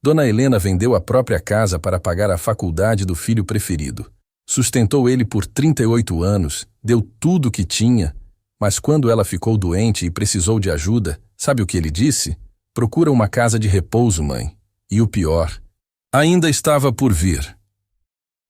Dona Helena vendeu a própria casa para pagar a faculdade do filho preferido. Sustentou ele por 38 anos, deu tudo o que tinha, mas quando ela ficou doente e precisou de ajuda, sabe o que ele disse? Procura uma casa de repouso, mãe. E o pior, ainda estava por vir.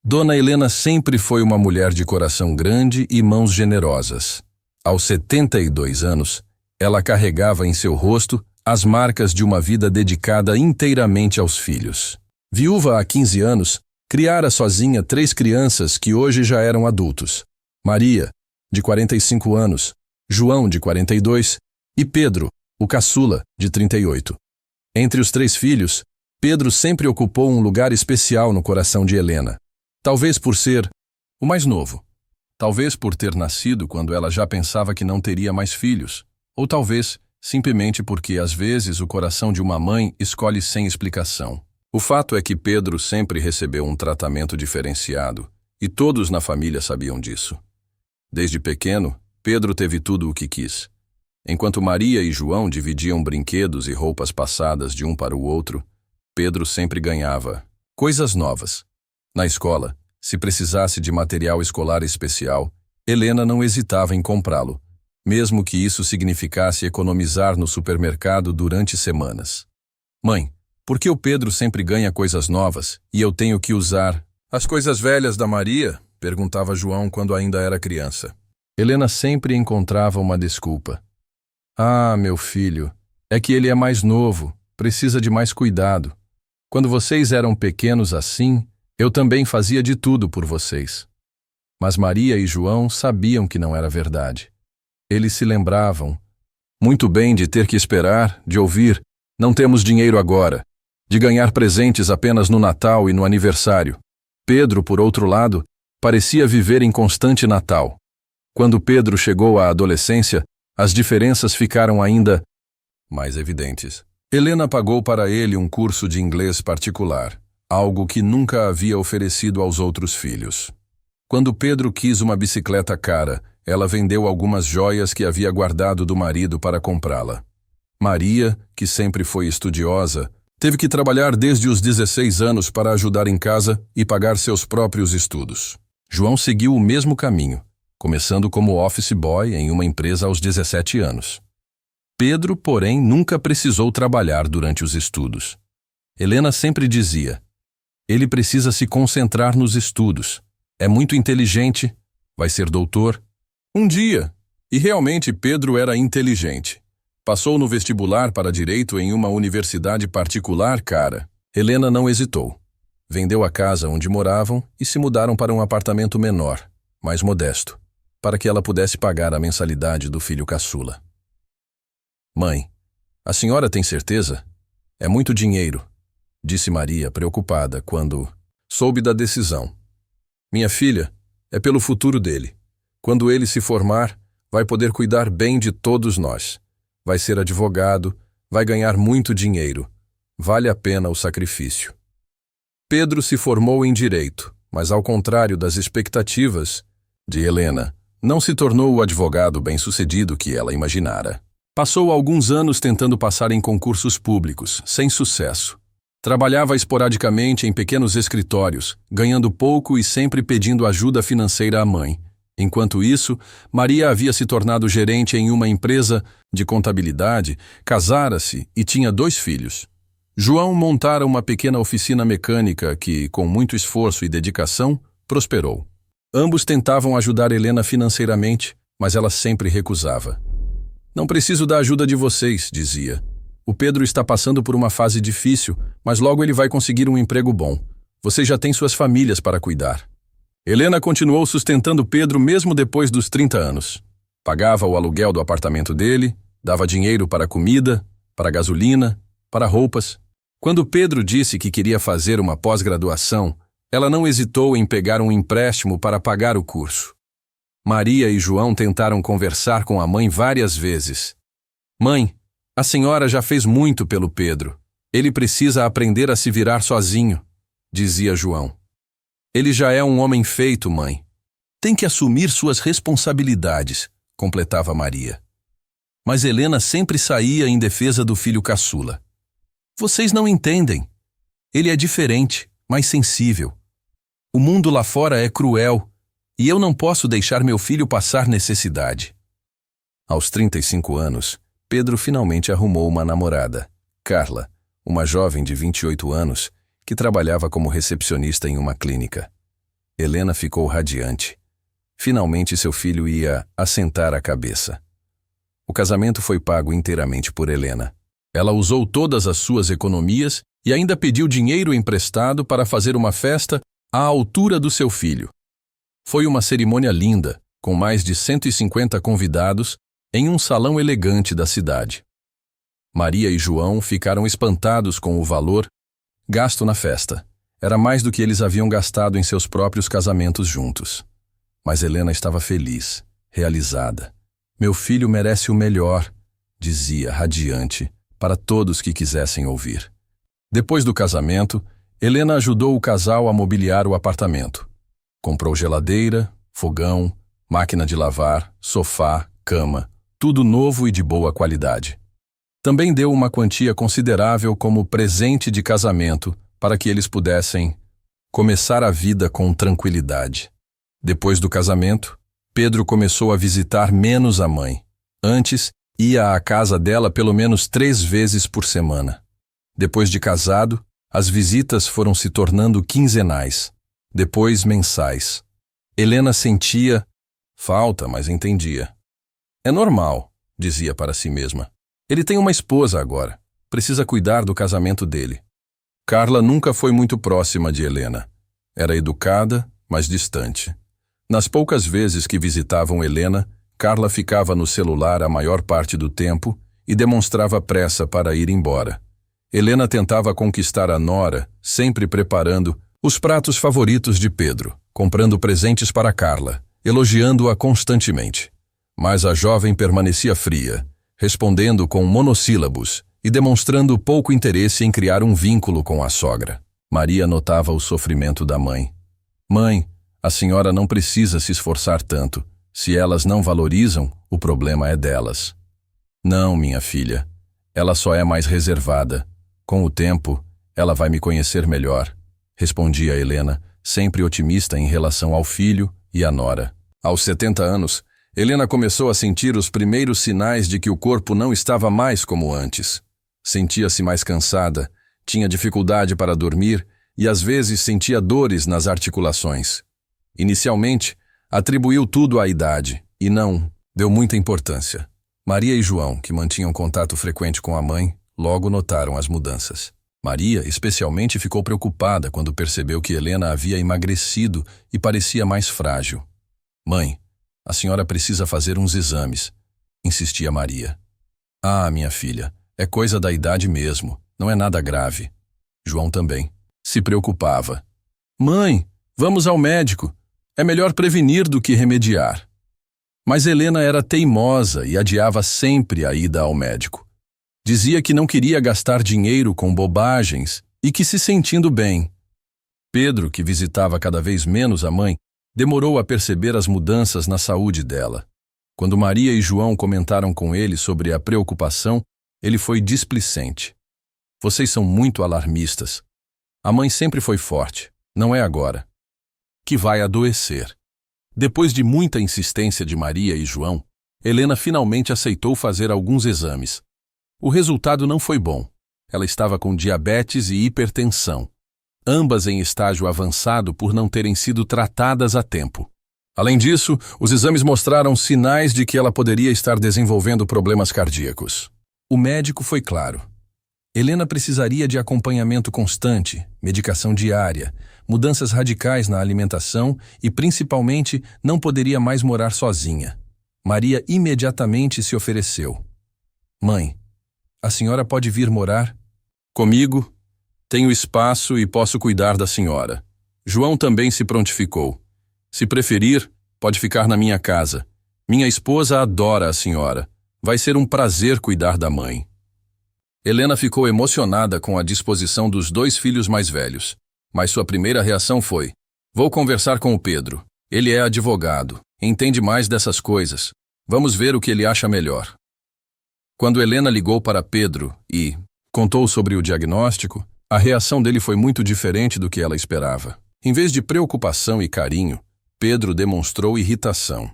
Dona Helena sempre foi uma mulher de coração grande e mãos generosas. Aos 72 anos, ela carregava em seu rosto as marcas de uma vida dedicada inteiramente aos filhos. Viúva há 15 anos, criara sozinha 3 crianças que hoje já eram adultos. Maria, de 45 anos, João, de 42, e Pedro, o caçula, de 38. Entre os 3 filhos, Pedro sempre ocupou um lugar especial no coração de Helena. Talvez por ser o mais novo. Talvez por ter nascido quando ela já pensava que não teria mais filhos. Ou talvez simplesmente porque às vezes o coração de uma mãe escolhe sem explicação. O fato é que Pedro sempre recebeu um tratamento diferenciado, e todos na família sabiam disso. Desde pequeno, Pedro teve tudo o que quis. Enquanto Maria e João dividiam brinquedos e roupas passadas de um para o outro, Pedro sempre ganhava coisas novas. Na escola, se precisasse de material escolar especial, Helena não hesitava em comprá-lo, mesmo que isso significasse economizar no supermercado durante semanas. Mãe, por que o Pedro sempre ganha coisas novas e eu tenho que usar as coisas velhas da Maria? Perguntava João quando ainda era criança. Helena sempre encontrava uma desculpa. Ah, meu filho, é que ele é mais novo, precisa de mais cuidado. Quando vocês eram pequenos assim, eu também fazia de tudo por vocês. Mas Maria e João sabiam que não era verdade. Eles se lembravam muito bem de ter que esperar, de ouvir, não temos dinheiro agora, de ganhar presentes apenas no Natal e no aniversário. Pedro, por outro lado, parecia viver em constante Natal. Quando Pedro chegou à adolescência, as diferenças ficaram ainda mais evidentes. Helena pagou para ele um curso de inglês particular, algo que nunca havia oferecido aos outros filhos. Quando Pedro quis uma bicicleta cara, ela vendeu algumas joias que havia guardado do marido para comprá-la. Maria, que sempre foi estudiosa, teve que trabalhar desde os 16 anos para ajudar em casa e pagar seus próprios estudos. João seguiu o mesmo caminho, começando como office boy em uma empresa aos 17 anos. Pedro, porém, nunca precisou trabalhar durante os estudos. Helena sempre dizia: ele precisa se concentrar nos estudos. É muito inteligente, vai ser doutor. Um dia, e realmente Pedro era inteligente. Passou no vestibular para direito em uma universidade particular cara. Helena não hesitou. Vendeu a casa onde moravam e se mudaram para um apartamento menor, mais modesto, para que ela pudesse pagar a mensalidade do filho caçula. Mãe, a senhora tem certeza? É muito dinheiro, disse Maria, preocupada, quando soube da decisão. Minha filha, é pelo futuro dele. Quando ele se formar, vai poder cuidar bem de todos nós. Vai ser advogado, vai ganhar muito dinheiro. Vale a pena o sacrifício. Pedro se formou em direito, mas ao contrário das expectativas de Helena, não se tornou o advogado bem-sucedido que ela imaginara. Passou alguns anos tentando passar em concursos públicos, sem sucesso. Trabalhava esporadicamente em pequenos escritórios, ganhando pouco e sempre pedindo ajuda financeira à mãe. Enquanto isso, Maria havia se tornado gerente em uma empresa de contabilidade, casara-se e tinha 2 filhos. João montara uma pequena oficina mecânica que, com muito esforço e dedicação, prosperou. Ambos tentavam ajudar Helena financeiramente, mas ela sempre recusava. Não preciso da ajuda de vocês, dizia. O Pedro está passando por uma fase difícil, mas logo ele vai conseguir um emprego bom. Vocês já têm suas famílias para cuidar. Helena continuou sustentando Pedro mesmo depois dos 30 anos. Pagava o aluguel do apartamento dele, dava dinheiro para comida, para gasolina, para roupas. Quando Pedro disse que queria fazer uma pós-graduação, ela não hesitou em pegar um empréstimo para pagar o curso. Maria e João tentaram conversar com a mãe várias vezes. Mãe, a senhora já fez muito pelo Pedro. Ele precisa aprender a se virar sozinho, dizia João. Ele já é um homem feito, mãe. Tem que assumir suas responsabilidades, completava Maria. Mas Helena sempre saía em defesa do filho caçula. Vocês não entendem. Ele é diferente, mais sensível. O mundo lá fora é cruel e eu não posso deixar meu filho passar necessidade. Aos 35 anos, Pedro finalmente arrumou uma namorada, Carla, uma jovem de 28 anos que trabalhava como recepcionista em uma clínica. Helena ficou radiante. Finalmente seu filho ia assentar a cabeça. O casamento foi pago inteiramente por Helena. Ela usou todas as suas economias e ainda pediu dinheiro emprestado para fazer uma festa à altura do seu filho. Foi uma cerimônia linda, com mais de 150 convidados, em um salão elegante da cidade. Maria e João ficaram espantados com o valor gasto na festa. Era mais do que eles haviam gastado em seus próprios casamentos juntos. Mas Helena estava feliz, realizada. Meu filho merece o melhor, dizia, radiante, para todos que quisessem ouvir. Depois do casamento, Helena ajudou o casal a mobiliar o apartamento. Comprou geladeira, fogão, máquina de lavar, sofá, cama, tudo novo e de boa qualidade. Também deu uma quantia considerável como presente de casamento para que eles pudessem começar a vida com tranquilidade. Depois do casamento, Pedro começou a visitar menos a mãe. Antes, ia à casa dela pelo menos 3 vezes por semana. Depois de casado, as visitas foram se tornando quinzenais, depois mensais. Helena sentia falta, mas entendia. É normal, dizia para si mesma. Ele tem uma esposa agora. Precisa cuidar do casamento dele. Carla nunca foi muito próxima de Helena. Era educada, mas distante. Nas poucas vezes que visitavam Helena, Carla ficava no celular a maior parte do tempo e demonstrava pressa para ir embora. Helena tentava conquistar a nora, sempre preparando os pratos favoritos de Pedro, comprando presentes para Carla, elogiando-a constantemente. Mas a jovem permanecia fria, respondendo com monossílabos e demonstrando pouco interesse em criar um vínculo com a sogra. Maria notava o sofrimento da mãe. Mãe, a senhora não precisa se esforçar tanto. Se elas não valorizam, o problema é delas. Não, minha filha. Ela só é mais reservada. Com o tempo, ela vai me conhecer melhor, respondia Helena, sempre otimista em relação ao filho e à nora. Aos 70 anos, Helena começou a sentir os primeiros sinais de que o corpo não estava mais como antes. Sentia-se mais cansada, tinha dificuldade para dormir e às vezes sentia dores nas articulações. Inicialmente, atribuiu tudo à idade e não deu muita importância. Maria e João, que mantinham contato frequente com a mãe, logo notaram as mudanças. Maria, especialmente, ficou preocupada quando percebeu que Helena havia emagrecido e parecia mais frágil. Mãe, a senhora precisa fazer uns exames, insistia Maria. Ah, minha filha, é coisa da idade mesmo, não é nada grave. João também se preocupava. Mãe, vamos ao médico. É melhor prevenir do que remediar. Mas Helena era teimosa e adiava sempre a ida ao médico. Dizia que não queria gastar dinheiro com bobagens e que se sentindo bem. Pedro, que visitava cada vez menos a mãe, demorou a perceber as mudanças na saúde dela. Quando Maria e João comentaram com ele sobre a preocupação, ele foi displicente. Vocês são muito alarmistas. A mãe sempre foi forte, não é agora que vai adoecer. Depois de muita insistência de Maria e João, Helena finalmente aceitou fazer alguns exames. O resultado não foi bom. Ela estava com diabetes e hipertensão, ambas em estágio avançado por não terem sido tratadas a tempo. Além disso, os exames mostraram sinais de que ela poderia estar desenvolvendo problemas cardíacos. O médico foi claro. Helena precisaria de acompanhamento constante, medicação diária, mudanças radicais na alimentação e, principalmente, não poderia mais morar sozinha. Maria imediatamente se ofereceu. Mãe, a senhora pode vir morar comigo? Tenho espaço e posso cuidar da senhora. João também se prontificou. Se preferir, pode ficar na minha casa. Minha esposa adora a senhora. Vai ser um prazer cuidar da mãe. Helena ficou emocionada com a disposição dos 2 filhos mais velhos, mas sua primeira reação foi: vou conversar com o Pedro. Ele é advogado, entende mais dessas coisas. Vamos ver o que ele acha melhor. Quando Helena ligou para Pedro e contou sobre o diagnóstico, A reação dele foi muito diferente do que ela esperava. Em vez de preocupação e carinho, Pedro demonstrou irritação.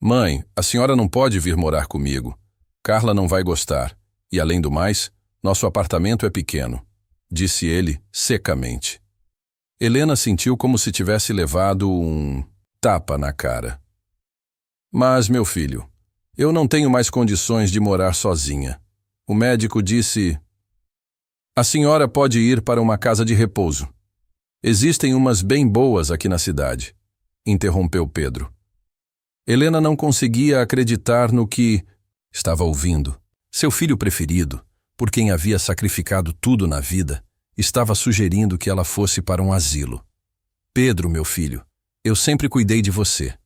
Mãe, a senhora não pode vir morar comigo. Carla não vai gostar. E, além do mais, nosso apartamento é pequeno, disse ele secamente. Helena sentiu como se tivesse levado um tapa na cara. Mas, meu filho, eu não tenho mais condições de morar sozinha. O médico disse: a senhora pode ir para uma casa de repouso. Existem umas bem boas aqui na cidade, interrompeu Pedro. Helena não conseguia acreditar no que estava ouvindo. Seu filho preferido, por quem havia sacrificado tudo na vida, estava sugerindo que ela fosse para um asilo. Pedro, meu filho, eu sempre cuidei de você.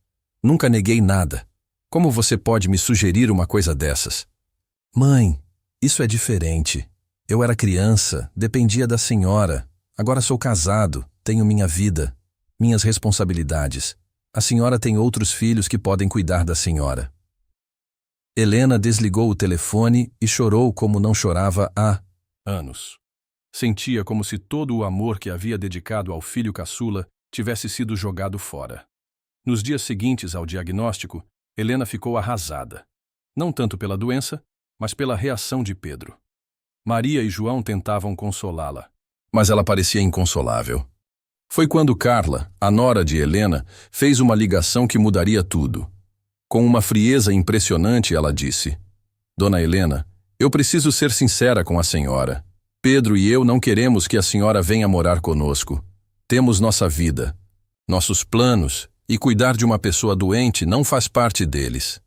Nunca neguei nada. Como você pode me sugerir uma coisa dessas? Mãe, isso é diferente. Eu era criança, dependia da senhora. Agora sou casado, tenho minha vida, minhas responsabilidades. A senhora tem outros filhos que podem cuidar da senhora. Helena desligou o telefone e chorou como não chorava há anos. Sentia como se todo o amor que havia dedicado ao filho caçula tivesse sido jogado fora. Nos dias seguintes ao diagnóstico, Helena ficou arrasada. Não tanto pela doença, mas pela reação de Pedro. Maria e João tentavam consolá-la, mas ela parecia inconsolável. Foi quando Carla, a nora de Helena, fez uma ligação que mudaria tudo. Com uma frieza impressionante, ela disse: Dona Helena, eu preciso ser sincera com a senhora. Pedro e eu não queremos que a senhora venha morar conosco. Temos nossa vida, nossos planos, e cuidar de uma pessoa doente não faz parte deles.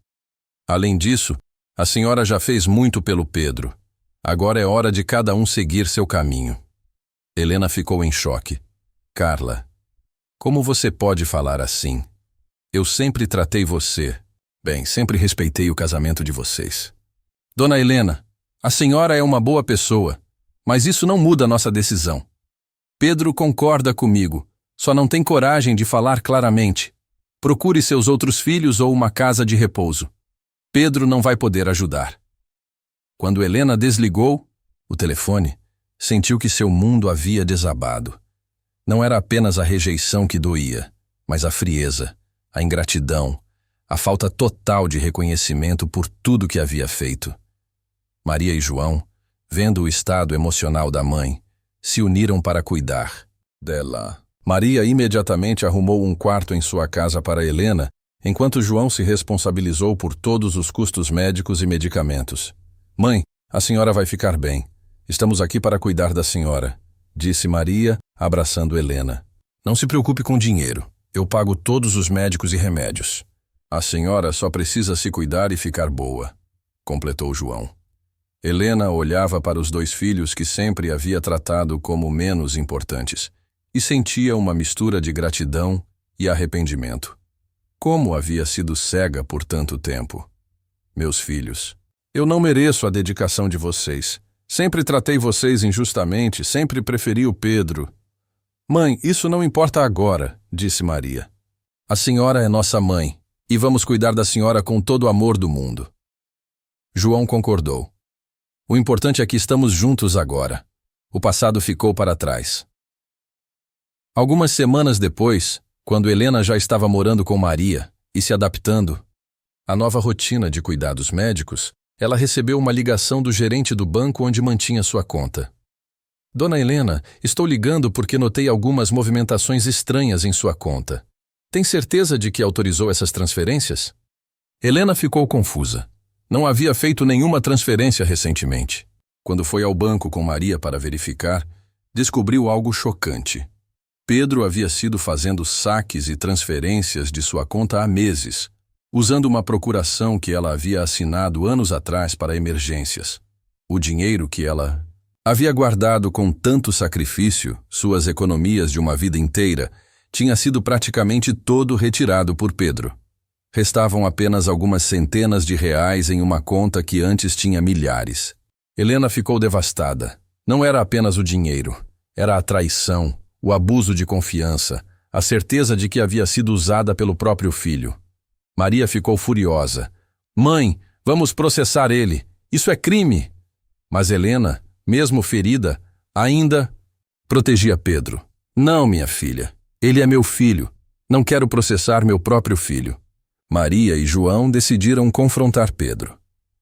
Além disso, a senhora já fez muito pelo Pedro. Agora é hora de cada um seguir seu caminho. Helena ficou em choque. Carla, como você pode falar assim? Eu sempre tratei você. Bem, sempre respeitei o casamento de vocês. Dona Helena, a senhora é uma boa pessoa, mas isso não muda nossa decisão. Pedro concorda comigo, só não tem coragem de falar claramente. Procure seus outros filhos ou uma casa de repouso. Pedro não vai poder ajudar. Quando Helena desligou o telefone, sentiu que seu mundo havia desabado. Não era apenas a rejeição que doía, mas a frieza, a ingratidão, a falta total de reconhecimento por tudo que havia feito. Maria e João, vendo o estado emocional da mãe, se uniram para cuidar dela. Maria imediatamente arrumou um quarto em sua casa para Helena, enquanto João se responsabilizou por todos os custos médicos e medicamentos. Mãe, a senhora vai ficar bem. Estamos aqui para cuidar da senhora, disse Maria, abraçando Helena. Não se preocupe com dinheiro. Eu pago todos os médicos e remédios. A senhora só precisa se cuidar e ficar boa, completou João. Helena olhava para os dois filhos que sempre havia tratado como menos importantes e sentia uma mistura de gratidão e arrependimento. Como havia sido cega por tanto tempo? Meus filhos, eu não mereço a dedicação de vocês. Sempre tratei vocês injustamente, sempre preferi o Pedro. Mãe, isso não importa agora, disse Maria. A senhora é nossa mãe, e vamos cuidar da senhora com todo o amor do mundo. João concordou. O importante é que estamos juntos agora. O passado ficou para trás. Algumas semanas depois, quando Helena já estava morando com Maria e se adaptando à nova rotina de cuidados médicos, ela recebeu uma ligação do gerente do banco onde mantinha sua conta. Dona Helena, estou ligando porque notei algumas movimentações estranhas em sua conta. Tem certeza de que autorizou essas transferências? Helena ficou confusa. Não havia feito nenhuma transferência recentemente. Quando foi ao banco com Maria para verificar, descobriu algo chocante. Pedro havia sido fazendo saques e transferências de sua conta há meses, usando uma procuração que ela havia assinado anos atrás para emergências. O dinheiro que ela havia guardado com tanto sacrifício, suas economias de uma vida inteira, tinha sido praticamente todo retirado por Pedro. Restavam apenas algumas centenas de reais em uma conta que antes tinha milhares. Helena ficou devastada. Não era apenas o dinheiro, era a traição, o abuso de confiança, a certeza de que havia sido usada pelo próprio filho. Maria ficou furiosa. Mãe, vamos processar ele. Isso é crime. Mas Helena, mesmo ferida, Ainda protegia Pedro. Não, minha filha. Ele é meu filho. Não quero processar meu próprio filho. Maria e João decidiram confrontar Pedro.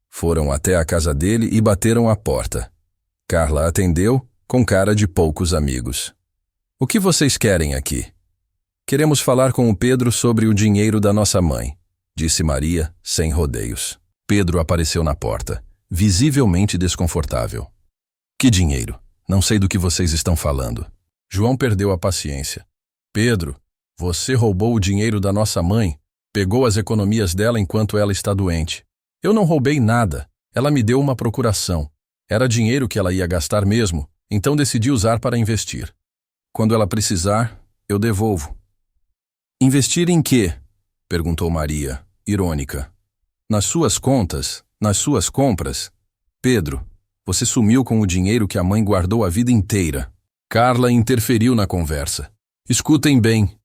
Foram até a casa dele e bateram à porta. Carla atendeu, com cara de poucos amigos. O que vocês querem aqui? Queremos falar com o Pedro sobre o dinheiro da nossa mãe, disse Maria, sem rodeios. Pedro apareceu na porta, visivelmente desconfortável. Que dinheiro? Não sei do que vocês estão falando. João perdeu a paciência. Pedro, você roubou o dinheiro da nossa mãe, pegou as economias dela enquanto ela está doente. Eu não roubei nada, ela me deu uma procuração. Era dinheiro que ela ia gastar mesmo, então decidi usar para investir. Quando ela precisar, eu devolvo. Investir em quê? Perguntou Maria, irônica. Nas suas contas, nas suas compras. Pedro, você sumiu com o dinheiro que a mãe guardou a vida inteira. Carla interferiu na conversa. Escutem bem.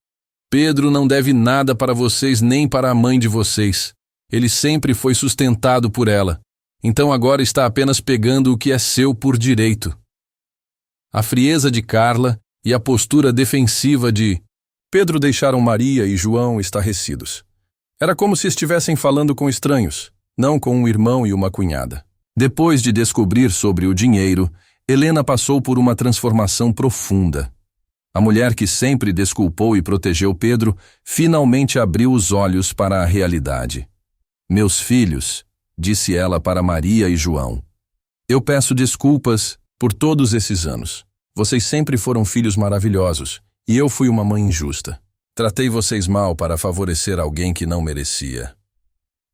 Pedro não deve nada para vocês nem para a mãe de vocês. Ele sempre foi sustentado por ela. Então agora está apenas pegando o que é seu por direito. A frieza de Carla e a postura defensiva de Pedro deixaram Maria e João estarrecidos. Era como se estivessem falando com estranhos, não com um irmão e uma cunhada. Depois de descobrir sobre o dinheiro, Helena passou por uma transformação profunda. A mulher que sempre desculpou e protegeu Pedro finalmente abriu os olhos para a realidade. Meus filhos, disse ela para Maria e João, eu peço desculpas por todos esses anos. Vocês sempre foram filhos maravilhosos, e eu fui uma mãe injusta. Tratei vocês mal para favorecer alguém que não merecia.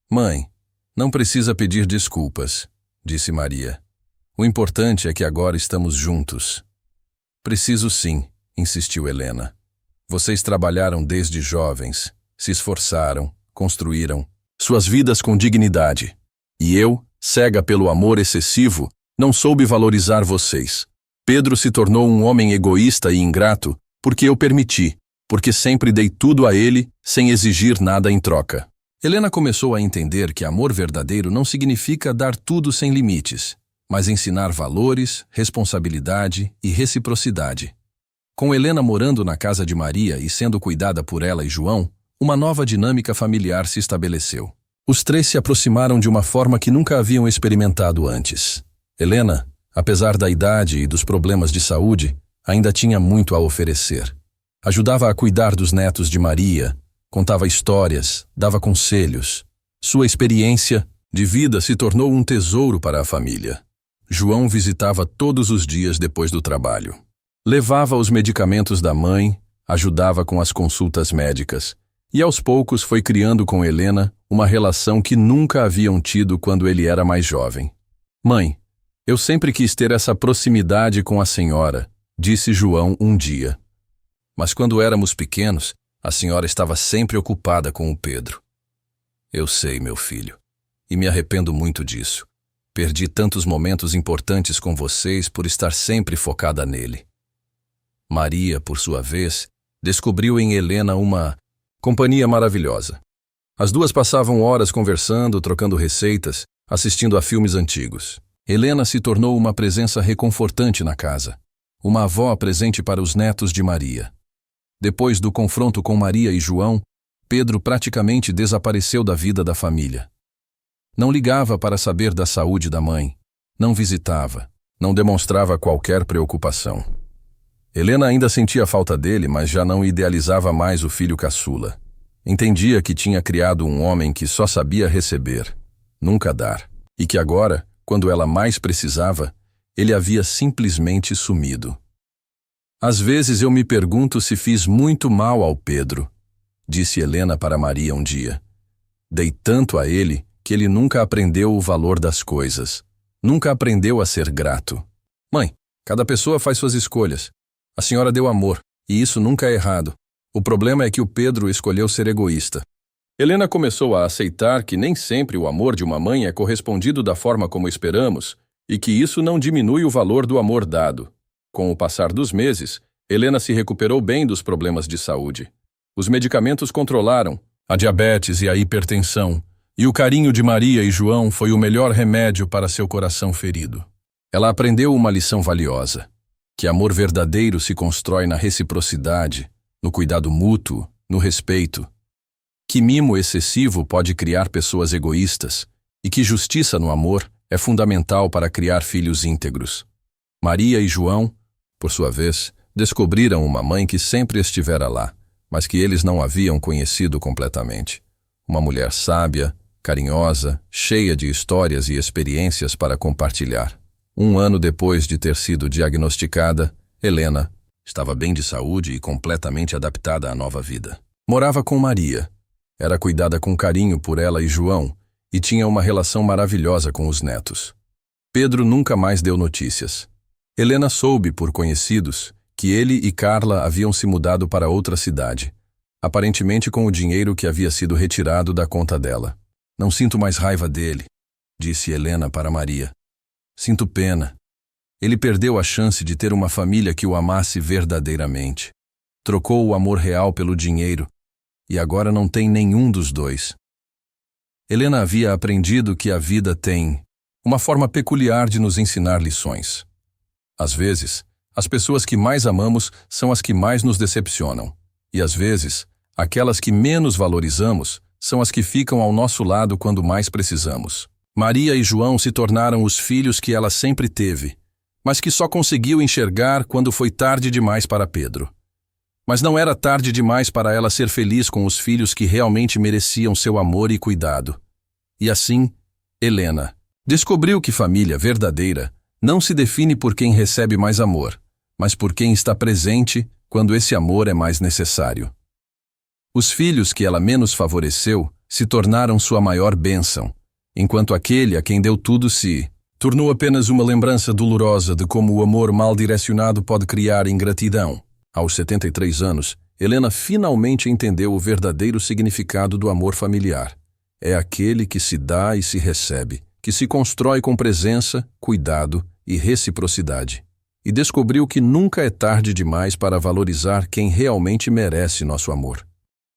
Mãe, não precisa pedir desculpas, disse Maria. O importante é que agora estamos juntos. Preciso sim, insistiu Helena. Vocês trabalharam desde jovens, se esforçaram, construíram suas vidas com dignidade. E eu, cega pelo amor excessivo, não soube valorizar vocês. Pedro se tornou um homem egoísta e ingrato porque eu permiti, porque sempre dei tudo a ele sem exigir nada em troca. Helena começou a entender que amor verdadeiro não significa dar tudo sem limites, mas ensinar valores, responsabilidade e reciprocidade. Com Helena morando na casa de Maria e sendo cuidada por ela e João, uma nova dinâmica familiar se estabeleceu. Os três se aproximaram de uma forma que nunca haviam experimentado antes. Helena, apesar da idade e dos problemas de saúde, ainda tinha muito a oferecer. Ajudava a cuidar dos netos de Maria, contava histórias, dava conselhos. Sua experiência de vida se tornou um tesouro para a família. João visitava todos os dias depois do trabalho. Levava os medicamentos da mãe, ajudava com as consultas médicas, e aos poucos foi criando com Helena uma relação que nunca haviam tido quando ele era mais jovem. Mãe, eu sempre quis ter essa proximidade com a senhora, disse João um dia. Mas quando éramos pequenos, a senhora estava sempre ocupada com o Pedro. Eu sei, meu filho, e me arrependo muito disso. Perdi tantos momentos importantes com vocês por estar sempre focada nele. Maria, por sua vez, descobriu em Helena uma companhia maravilhosa. As duas passavam horas conversando, trocando receitas, assistindo a filmes antigos. Helena se tornou uma presença reconfortante na casa, uma avó presente para os netos de Maria. Depois do confronto com Maria e João, Pedro praticamente desapareceu da vida da família. Não ligava para saber da saúde da mãe, não visitava, não demonstrava qualquer preocupação. Helena ainda sentia falta dele, mas já não idealizava mais o filho caçula. Entendia que tinha criado um homem que só sabia receber, nunca dar, e que agora, quando ela mais precisava, ele havia simplesmente sumido. Às vezes eu me pergunto se fiz muito mal ao Pedro, disse Helena para Maria um dia. Dei tanto a ele que ele nunca aprendeu o valor das coisas, nunca aprendeu a ser grato. Mãe, cada pessoa faz suas escolhas. A senhora deu amor, e isso nunca é errado. O problema é que o Pedro escolheu ser egoísta. Helena começou a aceitar que nem sempre o amor de uma mãe é correspondido da forma como esperamos, e que isso não diminui o valor do amor dado. Com o passar dos meses, Helena se recuperou bem dos problemas de saúde. Os medicamentos controlaram a diabetes e a hipertensão, e o carinho de Maria e João foi o melhor remédio para seu coração ferido. Ela aprendeu uma lição valiosa. que amor verdadeiro se constrói na reciprocidade, no cuidado mútuo, no respeito, que mimo excessivo pode criar pessoas egoístas e que justiça no amor é fundamental para criar filhos íntegros. Maria e João, por sua vez, descobriram uma mãe que sempre estivera lá, mas que eles não haviam conhecido completamente. Uma mulher sábia, carinhosa, cheia de histórias e experiências para compartilhar. 1 ano depois de ter sido diagnosticada, Helena estava bem de saúde e completamente adaptada à nova vida. Morava com Maria, era cuidada com carinho por ela e João e tinha uma relação maravilhosa com os netos. Pedro nunca mais deu notícias. Helena soube por conhecidos que ele e Carla haviam se mudado para outra cidade, aparentemente com o dinheiro que havia sido retirado da conta dela. Não sinto mais raiva dele, disse Helena para Maria. Sinto pena. Ele perdeu a chance de ter uma família que o amasse verdadeiramente. Trocou o amor real pelo dinheiro e agora não tem nenhum dos dois. Helena havia aprendido que a vida tem uma forma peculiar de nos ensinar lições. Às vezes, as pessoas que mais amamos são as que mais nos decepcionam. E às vezes, aquelas que menos valorizamos são as que ficam ao nosso lado quando mais precisamos. Maria e João se tornaram os filhos que ela sempre teve, mas que só conseguiu enxergar quando foi tarde demais para Pedro. Mas não era tarde demais para ela ser feliz com os filhos que realmente mereciam seu amor e cuidado. E assim, Helena descobriu que família verdadeira não se define por quem recebe mais amor, mas por quem está presente quando esse amor é mais necessário. Os filhos que ela menos favoreceu se tornaram sua maior bênção, enquanto aquele a quem deu tudo se tornou apenas uma lembrança dolorosa de como o amor mal direcionado pode criar ingratidão. Aos 73 anos, Helena finalmente entendeu o verdadeiro significado do amor familiar. É aquele que se dá e se recebe, que se constrói com presença, cuidado e reciprocidade. E descobriu que nunca é tarde demais para valorizar quem realmente merece nosso amor.